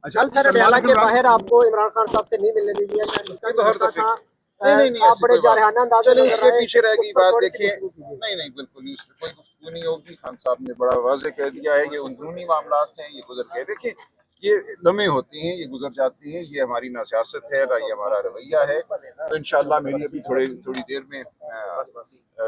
अच्छा सर, अडयाला के बाहर आपको इमरान खान साहब से नहीं मिलने दीजिए, इसका तो हर दफा नहीं आप बड़े जारहाना अंदाज में इसके पीछे रह गई बात। देखिए नहीं बिल्कुल नहीं, उसमें कोई गुफ्तगू नहीं होगी। खान साहब ने बड़ा वाज़ेह कह दिया है, ये अंदरूनी मामलात हैं, ये गुजर गए। देखिए ये लम्हे होती हैं, ये गुजर जाती हैं, ये हमारी ना सियासत है ना ये हमारा रवैया है। तो इंशाअल्लाह मेरी अभी थोड़ी देर में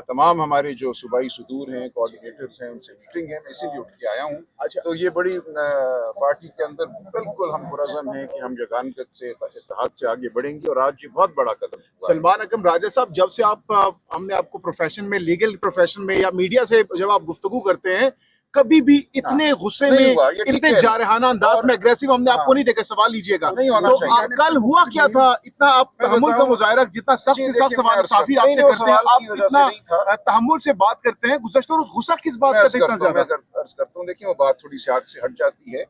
तमाम हमारे जो सूबाई सुदूर हैं, कोऑर्डिनेटर्स हैं, उनसे मीटिंग है, मैं इसीलिए उठ के आया हूँ। अच्छा, तो ये बड़ी पार्टी के अंदर बिल्कुल हम पुरज़म हैं कि हम जगानगत से इत्तेहाद से आगे बढ़ेंगे और आज ये बहुत बड़ा कदम है। सलमान अकरम राजा साहब, जब से हमने आपको प्रोफेशन में, लीगल प्रोफेशन में या मीडिया से जब आप गुफ्तगू करते हैं, कभी भी इतने गुस्से में, इतने जारहाना अंदाज में एग्रेसिव हमने आपको नहीं देखा। सवाल लीजिएगा तो कल हुआ क्या था? इतना आप तहम्मुल का मुजाहरा, जितना सख्त से सख्त सवाल साफी आपसे करते हैं, आप इतना तहम्मुल से बात करते हैं, गुज़श्ता रोज़ गुस्सा किस बात का इतना ज्यादा? अर्ज करता हूँ, देखिए वो बात थोड़ी सी आग से हट जाती है।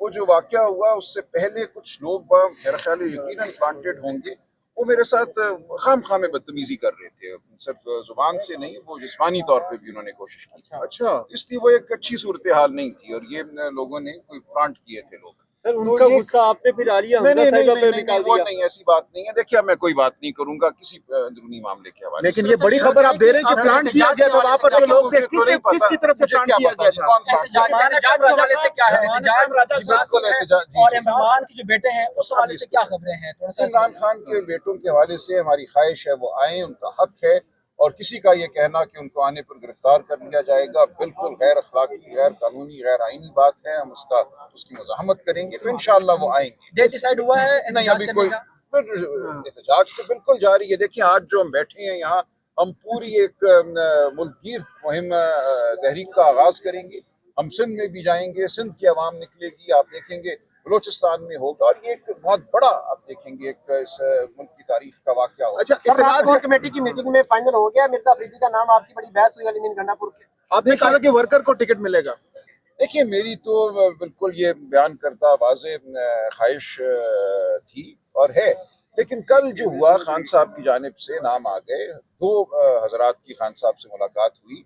वो जो वाकया हुआ उससे पहले कुछ लोग मेरा ख्याल है यकीनन प्लांटेड होंगे, वो मेरे साथ खाम में बदतमीजी कर रहे थे, सिर्फ जुबान से नहीं, वो जिस्मानी तौर पे भी उन्होंने कोशिश की। अच्छा, इसलिए वो एक अच्छी सूरत हाल नहीं थी और ये लोगों ने कोई प्लांट किए थे लोग। सर, उनका गुस्सा आप पे फिर आलिया हमजा साहिबा पे निकाल दिया। वो नहीं, ऐसी बात नहीं है। देखिए मैं कोई बात नहीं करूंगा किसी अंदरूनी मामले के हवाले। लेकिन ये बड़ी खबर आप दे रहे हैं कि प्लान किया गया था, वहाँ पर जो लोग थे किसकी तरफ से प्लान किया गया था? एहतजाज के हवाले से क्या है? और इमरान के जो बेटे हैं उस हवाले से क्या खबरें हैं? इमरान खान के बेटों के हवाले से हमारी ख्वाहिश है वो आए, उनका हक है। और किसी का ये कहना कि उनको आने पर गिरफ्तार कर लिया जाएगा बिल्कुल गैर अखलाकी, गैर कानूनी, गैर आईनी बात है। हम उसकी मज़ाहमत करेंगे तो इंशाअल्लाह वो आएंगे। डेट डिसाइड हुआ है? नहीं, अभी कोई एहतजाज तो बिल्कुल जारी है। देखिए आज जो हम बैठे हैं यहाँ, हम पूरी एक मुल्कगीर मुहिम तहरीक का आगाज करेंगे। हम सिंध में भी जाएंगे, सिंध की आवाम निकलेगी, आप देखेंगे बलोचिस्तान में होगा और ये एक बहुत बड़ा आप देखेंगे एक इस मुल्क की तारीख का वाकया होगा। अच्छा, कोर कमेटी की मीटिंग में फाइनल हो गया, मिर्जा अफरीदी का नाम, आपकी बड़ी बहस हुई अलीमीन गंडापुर के, आपने कहा कि वर्कर को टिकट मिलेगा। देखिए मेरी तो बिल्कुल ये बयान करता वाज़ेह ख्वाहिश थी और है, लेकिन कल जो हुआ खान साहब की जानिब से नाम आ गए। दो हजरात की खान साहब से मुलाकात हुई,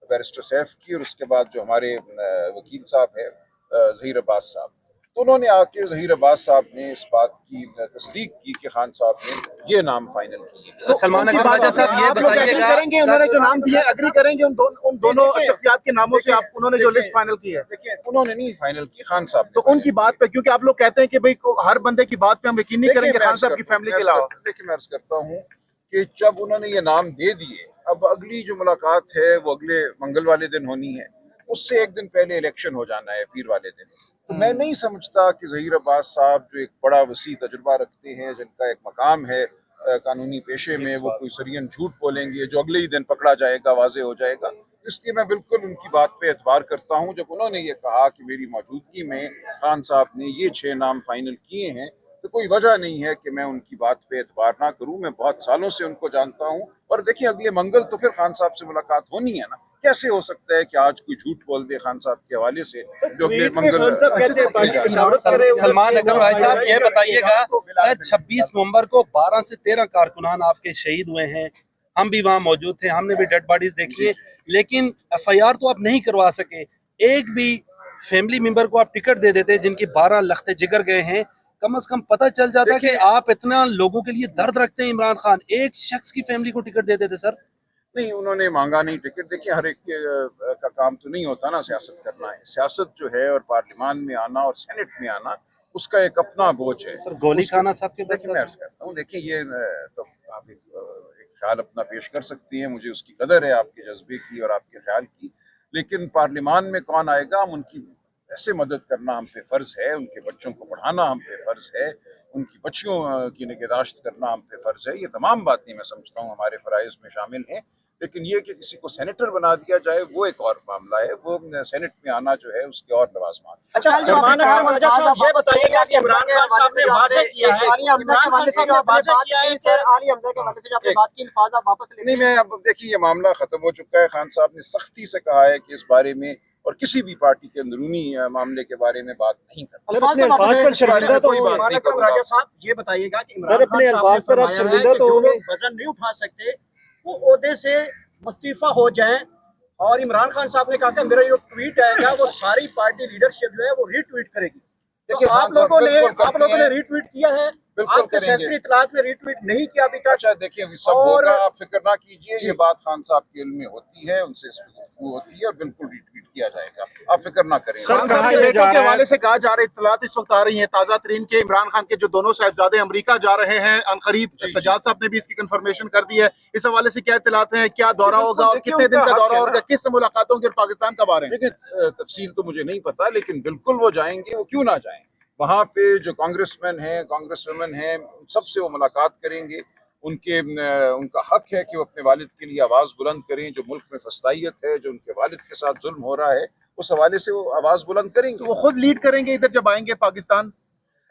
बैरिस्टर सैफ की और उसके बाद जो हमारे वकील साहब है ज़हीर अब्बास साहब, तो उन्होंने आके ज़हीर अब्बास साहब ने इस बात की तस्दीक की कि खान साहब ने ये नाम फाइनल किए। सलमान अकरम राजा साहब ये बताइएगा, उन्होंने जो नाम दिए एग्री करेंगे उन दोनों शख्सियात के नामों से? आप उन्होंने जो लिस्ट फाइनल की है, देखिए उन्होंने नहीं फाइनल की, खान साहब तो उनकी बात पे, क्योंकि आप लोग कहते हैं कि भाई हर बंदे की बात पे हम यकीन नहीं करेंगे खान साहब की फैमिली के अलावा। देखिए मैं अर्ज करता हूँ कि जब उन्होंने ये नाम दे दिए, अब अगली जो मुलाकात है वो अगले मंगल वाले दिन होनी है, उससे एक दिन पहले इलेक्शन हो जाना है पीर वाले दिन। तो मैं नहीं समझता कि ज़हीर अब्बास साहब जो एक बड़ा वसी तजुर्बा रखते हैं, जिनका एक मकाम है कानूनी पेशे में, वो कोई सरियन झूठ बोलेंगे जो अगले ही दिन पकड़ा जाएगा, वाज़ेह हो जाएगा। इसलिए मैं बिल्कुल उनकी बात पे एतबार करता हूँ। जब उन्होंने ये कहा कि मेरी मौजूदगी में खान साहब ने ये 6 नाम फाइनल किए हैं, तो कोई वजह नहीं है कि मैं उनकी बात पे एतबार ना करूँ। मैं बहुत सालों से उनको जानता हूँ और देखिए अगले मंगल तो फिर खान साहब से मुलाकात होनी है ना। कैसे हो सकता है कि आज कोई झूठ बोल दे खान साहब के हवाले से जो अगले मंगल। सलमान अकरम भाई साहब ये बताइएगा, शायद 26 नवंबर को 12 से 13 कारकुनान आपके शहीद हुए हैं, हम भी वहाँ मौजूद थे, हमने भी डेड बॉडीज देखी है, लेकिन FIR तो आप नहीं करवा सके। एक भी फैमिली मेंबर को आप टिकट दे देते जिनकी 12 लख्ते जिगर गए हैं, कम से कम पता चल जाता कि आप इतना लोगों के लिए दर्द रखते हैं। इमरान खान एक शख्स की फैमिली को टिकट दे देते सर। नहीं, उन्होंने मांगा नहीं टिकट। देखिए हर एक का काम तो नहीं होता ना सियासत करना है। सियासत जो है और पार्लियामान में आना और सेनेट में आना, उसका एक अपना बोझ है। सर गोली खाना साहब के देखिए मैं अर्ज करता हूँ, देखिए ये तो आप एक ख्याल अपना पेश कर सकती हैं, मुझे उसकी कदर है आपके जज्बे की और आपके ख्याल की, लेकिन पार्लियामान में कौन आएगा? हम उनकी ऐसे मदद करना हम पे फ़र्ज़ है, उनके बच्चों को पढ़ाना हम पे फ़र्ज़ है, उनकी बच्चियों की निगहदाश्त करना हम पे फ़र्ज़ है। ये तमाम बातें मैं समझता हूँ हमारे फ़राइज़ में शामिल हैं, लेकिन ये कि किसी को सेनेटर बना दिया जाए वो एक और मामला है। वो सेनेट में आना जो है उसके और लवाज़मात। अच्छा, सलमान अकरम साहब ये बताइएगा कि इमरान खान साहब ने वाज़ेह किया है, इमरान खान साहब ने वाज़ेह किया है सर, आली हमजा के हवाले से जो आपने बात की, अल्फाज आप वापस ले। नहीं, मैं अब देखिए ये मामला ख़त्म हो चुका है। खान साहब ने सख्ती से कहा है कि इस बारे में और किसी भी पार्टी के अंदरूनी मामले के बारे में बात नहीं करते। राजा साहब ये बताइएगा कि इमरान खान साहब ने फरमाया है कि जो लोग वजन नहीं उठा सकते वो ओहदे से मुस्तीफा हो जाएं और इमरान खान साहब ने कहा था मेरा जो ट्वीट आएगा वो सारी पार्टी लीडरशिप जो है वो रीट्वीट करेगी। देखिए आप लोगों ने रीट्वीट किया है, आपके सेक्रेटरी इत्तलात ने रीट्वीट नहीं किया अभी तक। अच्छा देखिए अभी सब होगा, आप फिक्र ना कीजिए, ये बात खान साहब के इल्म में होती है, उनसे होती है और बिल्कुल रीट्वीट किया जाएगा, आप फिक्र ना करें। खान साहब के बेटों के हवाले से कहा जा रहा है, इत्तलात इस वक्त आ रही है ताज़ा तरीन के, इमरान खान के जो दोनों साहिबजादे अमेरिका जा रहे हैं अनकरीब, सज्जाद साहब ने भी इसकी कंफर्मेशन कर दी है। इस हवाले से क्या इत्तलात हैं, क्या दौरा होगा और कितने दिन का दौरा होगा, किस मुलाकातों की और पाकिस्तान कब आ रहे हैं? देखिए तफसील तो मुझे नहीं पता, लेकिन बिल्कुल वो जाएंगे, वो क्यों ना जाएं। वहाँ पे जो कांग्रेसमैन हैं, कांग्रेस वुमेन हैं, सबसे वो मुलाकात करेंगे। उनका हक है कि वो अपने वालिद के लिए आवाज़ बुलंद करें। जो मुल्क में फस्तायत है, जो उनके वालिद के साथ जुल्म हो रहा है, उस हवाले से वो आवाज़ बुलंद करेंगे। तो वो खुद लीड करेंगे इधर जब आएंगे पाकिस्तान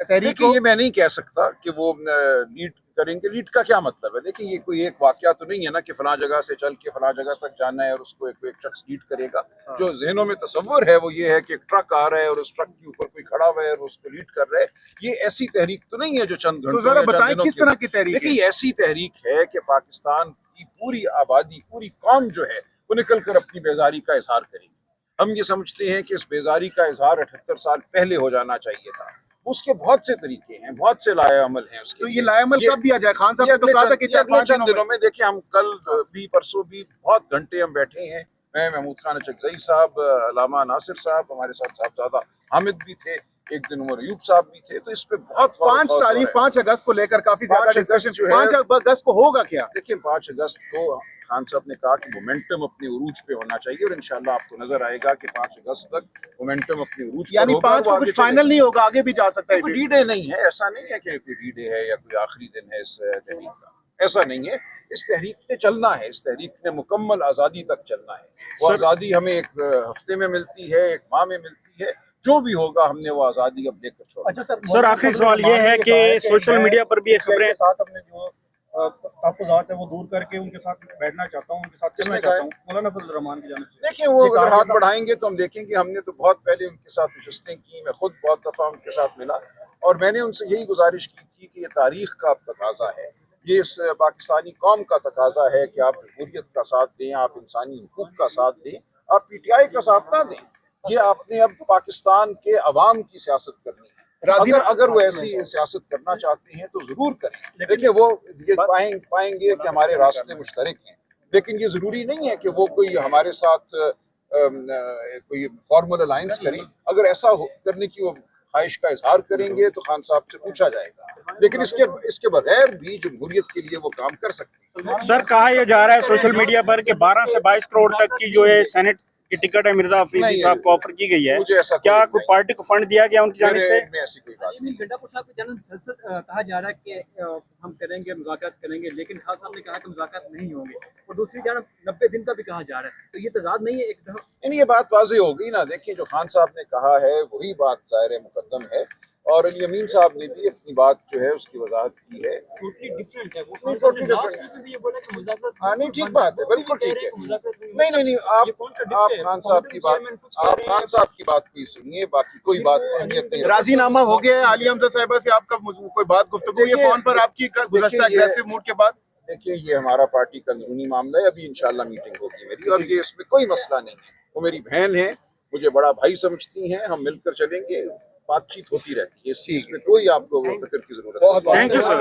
तहरीक को? ये मैं नहीं कह सकता कि वो लीड करेंगे। लीड का क्या मतलब है? देखिए ये कोई एक वाकया तो नहीं है ना कि फला जगह से चल के फला जगह तक जाना है और उसको एक शख्स लीड करेगा। जो जहनों में तस्वुर है वो ये है कि एक ट्रक आ रहा है और उस ट्रक के ऊपर कोई खड़ा हुआ है और उसको लीड कर रहा है। ये ऐसी तहरीक तो नहीं है जो चंद घंटों, तो जरा बताएं किस तरह की तहरीक? देखिए ये ऐसी तहरीक है कि पाकिस्तान की पूरी आबादी, पूरी कौम जो है वो निकल कर अपनी बेजारी का इजहार करेगी। हम ये समझते हैं कि इस बेजारी का इजहार 78 साल पहले हो जाना चाहिए था। उसके बहुत से तरीके हैं, बहुत से लाए अमल हैं उसके। तो ये लाए अमल कब दिया जाए? खान साहब ने तो कहा था कि 4-5 दिनों में। देखिए हम कल भी परसों भी बहुत घंटे हम बैठे हैं, मैं महमूद खान चकजई साहब, अलामा नासिर साहब, हमारे साथ साहबजादा हामिद भी थे, एक दिन उमर अयूब साहब भी थे। तो इस पे बहुत 5 अगस्त को लेकर काफी ज्यादा डिस्कशन। 5 अगस्त को होगा क्या? देखिए 5 अगस्त को खान साहब ने कहा कि मोमेंटम अपने उरूज पे होना चाहिए और इंशाल्लाह आपको नजर आएगा कि 5 अगस्त तक मोमेंटम अपने उरूज पे यानी 5 को कुछ फाइनल नहीं होगा, आगे भी जा सकता है। कोई डी डे नहीं है, ऐसा नहीं है कि कोई डी डे है या कोई आखिरी दिन है इस तहरीक का, ऐसा नहीं है। इस तहरीक ने चलना है, इस तहरीक ने मुकम्मल आज़ादी तक चलना है। वो आज़ादी हमें एक हफ्ते में मिलती है, एक माह में मिलती है, जो भी होगा हमने वो आज़ादी अब लेकर छोड़ा। अच्छा सर आखिरी सवाल ये है कि सोशल मीडिया पर भी खबरें साथ अपने जो तहफ़्फ़ुज़ात है वो दूर करके उनके साथ बैठना चाहता हूँ, उनके साथ चलना चाहता हूँ, मौलाना फजल रहमान की जानिब से। देखिए वो अगर हाथ बढ़ाएंगे तो हम देखेंगे। हमने तो बहुत पहले उनके साथ नशस्तें की, मैं खुद बहुत दफ़ा उनके साथ मिला और मैंने उनसे यही गुजारिश की थी कि ये तारीख़ का तकाज़ा है, ये इस पाकिस्तानी कौम का तकाज़ा है कि आप जमहूरियत का साथ दें, आप इंसानी हुकूक का साथ दें, आप PTI का साथ ना दें। ये आपने अब पाकिस्तान के अवाम की सियासत करनी है। अगर वो ऐसी सियासत करना चाहते हैं तो जरूर करें। देखिए वो ये पाएंगे कि हमारे रास्ते मुश्तरक हैं, लेकिन ये जरूरी नहीं है कि वो कोई हमारे साथ कोई फॉर्मल अलायंस करें। अगर ऐसा करने की वो ख्वाहिश का इजहार करेंगे तो खान साहब से पूछा जाएगा, लेकिन इसके बगैर भी जमहूरियत के लिए वो काम कर सकते हैं। सर कहा यह जा रहा है सोशल मीडिया पर कि 12 से 22 करोड़ तक की जो है सेनेट की टिकट है मिर्जा अफरीदी साहब को ऑफर की गई है। क्या कोई पार्टी को फंड दिया गया उनकी जानिब से? ऐसी कोई बात नहीं। गंडापुर साहब के जन्म कहा जा रहा है कि हम करेंगे, मुज़ाकरात करेंगे, लेकिन खान साहब ने कहा कि मुज़ाकरात नहीं होंगे और दूसरी जानब 90 दिन का भी कहा जा रहा है। तो ये तजाद नहीं है एकदम? ये बात वाज़ेह हो गई ना। देखिए जो खान साहब ने कहा है वही बात ज़ाहिर मुकद्दम है और अली अमीन साहब ने भी अपनी बात जो है उसकी वजाहत की है। टोटली डिफरेंट है वो। हाँ नहीं ठीक बात है, बिल्कुल ठीक है। नहीं आप खान साहब की बात कोई सुनिए, बाकी कोई बात अहमियत नहीं। राजीनामा हो गया है आलिया हमजा साहिबा से आपका, कोई बात गुफ्तगू ये फोन पर आपकी गुज़श्ता एग्रेसिव मूड के बाद? देखिए ये हमारा पार्टी का अंदरूनी मामला है, अभी इंशाल्लाह मीटिंग होगी मेरी और ये इसमें कोई मसला नहीं है। वो मेरी बहन है, मुझे बड़ा भाई समझती हैं, हम मिलकर चलेंगे, बातचीत होती रहती है, इस चीज में कोई आपको फिक्र की जरूरत नहीं। Thank you sir.